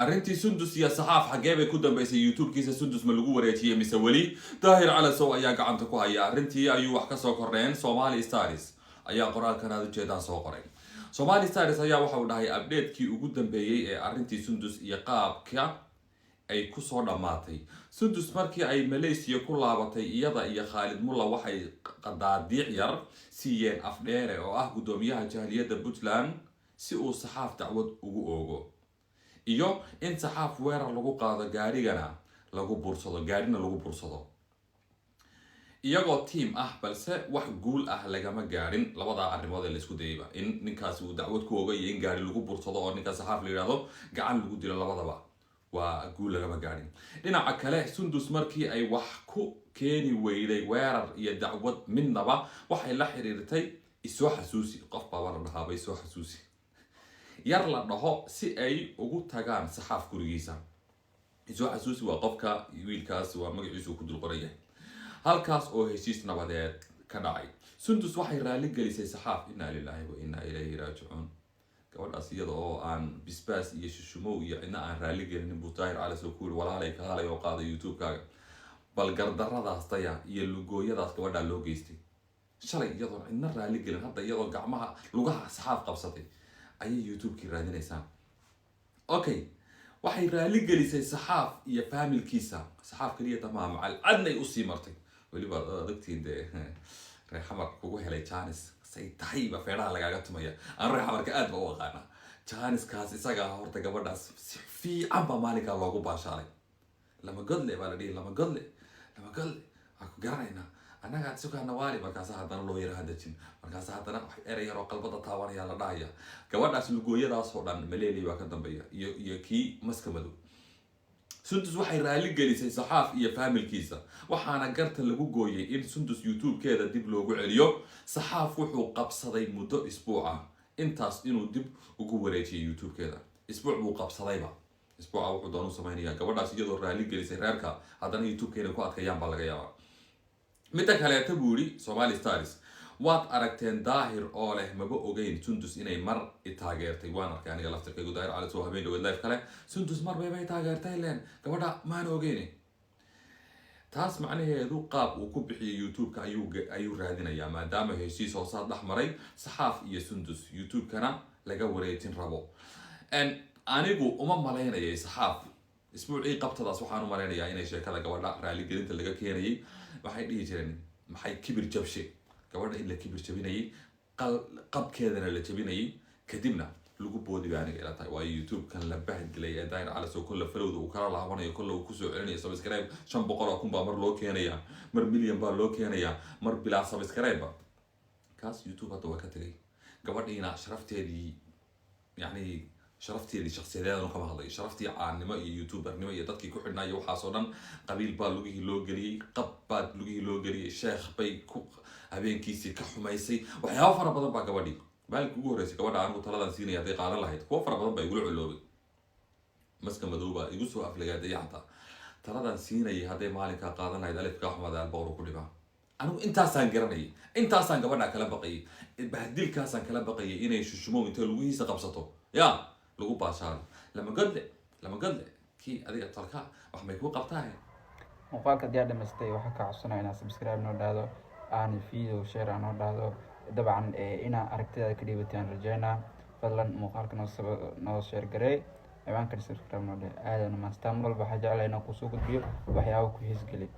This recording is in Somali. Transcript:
arrintii Sundus iyo saxaaf xagee bay ku dambeysay YouTube-kiisa Sundus ma lagu wareejiyay mise wali Daahir Calasow ayaa gacanta ku haya arrintii ayuu wax ka soo kordheen Somali Stars ayaa qoraalkan aad u jeedaan soo qoray Somali Stars ayaa waxa uu dhahay update-kii ugu dambeeyay ee arrintii Sundus iyo qaabka ay ku soo dhamaatay Sundus markii ay Malaysia ku laabatay iyada iyo Khalid Mulla waxay qadaadiic yar siiyeen afdheere oo ah gudoomiyaha jahaliyada Puntland si uu saxaaf dacwad ugu oogo iyo in saxaaf weerar lagu qaado gaarigana lagu bursado gaarina lagu bursado iyagoo team ah balse wax guul ah lagama gaarin labada arrimood ee la isku dayayba in ninkaas uu dacwad ku oogo iyo in gaari lagu bursado oo ninka saxaaf la yiraahdo gacan lagu dilo labadaba waa guul lagama gaarin dhinaca kale Sundus markii ay wax ku keeni weyday weerar iyo dacwad midnaba waxay la xiriirtay isoo xasuusi qof baa la dhahaabay isoo xasuusi yar la dhaho si ay ugu tagaan saxaaf gurigiisa isoo xasuusi waa qofka wiilkaas waa magaciisu ku dul qoraya halkaas oo heshiis nabadeed ka dhacay Sundus waxay raali gelisay saxaaf inna lillahi wa inna ilayhi raaji'un gabadhaas iyada oo aan bisbaas iyo shishumow iyo cidna aan raali gelinin buu Daahir Calasow ku yiri walaalay ka halay oo qaaday YouTube-kaaga bal gardarradaas taya iyo lugooyadaas gabadha loo geystay shalay iyadoo cidna raali gelin hadda iyadoo gacmaha lugaha saxaaf qabsatay ayay YouTube-kii raadinaysaa okay waxay raali gelisay saxaaf iyo familkiisa saxaaf kaliya tamaam macal adnay u sii martay waliba adagtiin reer xamar kugu helay Janice say tahay ba feeraha lagaaga tumaya aan reer xamarka aad ba u aqaana Janice kaas isaga horta gabadhaas si fiican ba maalinka loogu baashaalay lama godle baa la dhigay lama godle aku garanayna anaga sukaana waali markaas haddana loo yiraahdo hadajin markaas haddana wax eray yar oo qalbada taabanaya la dhaaya gabadhaas lugooyadaas oo dhan maleelay baa ka dambeeya iyo kii maska madow Sundus waxay raali gelisay saxaaf iyo familkiisa waxaana garta lagu gooyay in Sundus YouTube-keeda dib loogu celiyo saxaaf wuxuu qabsaday muddo isbuuc ah intaas inuu dib ugu wareejiyo YouTube-keeda isbuuc buu qabsadayba isbuuca wuxuu doon u sameeyaa gabadhaas iyadoo raali gelisay reerka haddana YouTube-keeda ku adkayaan baa laga yaabaa midda kale tabuuri Somali Stars waad aragteen Daahir oo leh maba ogeyn Sundus inay mar taageertay waan arkay aniga laftirkaygu Daahir Calasow habeen dhaweed live kale Sundus mar bay taageertay leen gabadha maan ogeyn taas macnaheedu qaab uu ku bixiyo YouTube-ka ayuu raadinayaa maadaama heshiis oo saad dhaxmaray saxaaf iyo Sundus YouTube-kana laga wareejin rabo anigu uma maleynayay saxaaf isbuucii qabtadaas waxaan u maleynayaa inay sheekada gabadha raali gelinta laga keenayay waxay dhihi jireen maxay kibir jabshay gabadha in la kibir jabinayay qabkeedana la jabinayay kadibna lagu boodi baa aniga ila tahay waa YouTube-kan la bahdilay ee Daahir Calasow kullu falowda uu kala laabanayo kullu uu ku soo celinayo subscribe 500,000 baa mar loo keenaya mar milyan baa loo keenaya mar bilaa subscribe kaas YouTube hadda waa ka tagay gabadhiina sharafteedii yani sharafteedii shakhsiyadeedana kama hadlay sharaftii caanimo iyo YouTubernimo iyo dadkii ku xidhnaayo waxaas oo dhan qabiil baa lugihii loo geliyay qab baa lugihii loo geliyay sheekh bay ku habeenkiisii ka xumaysay waxyaabo fara badan baa gabadhii maalkii ugu horeysay gabadha aan taladan siinay haday qaadan lahayd kuwa fara badan baa igu culoobay maska madow baa igu soo aflagaaday xataa taladan siinay haday maalinka qaadan lahayd alif ka xumada albawr ku dhibaa anigu intaasaan garanayay intaasaan gabadha kala baqayay bahdilkaasaan kala baqayay inay shushumo inta lugihiisa qabsato yaa lagu baashaalo lama gadle kii adiga talka wax may ku qabtaa muuqaalka diyaar dhameystay waxa ka codsanaya inaad subscribe noo dhaado aan video share noo dhaado dabcan ina aragtida ka dhiibataan rajaynaa fadlan muuqaalka noo share garee ciwaanka subscribe noo dhaado aadana maastaa mar walba waxa jeclahay inaan ku soo gudbiyo waxyaabo ku xiis geli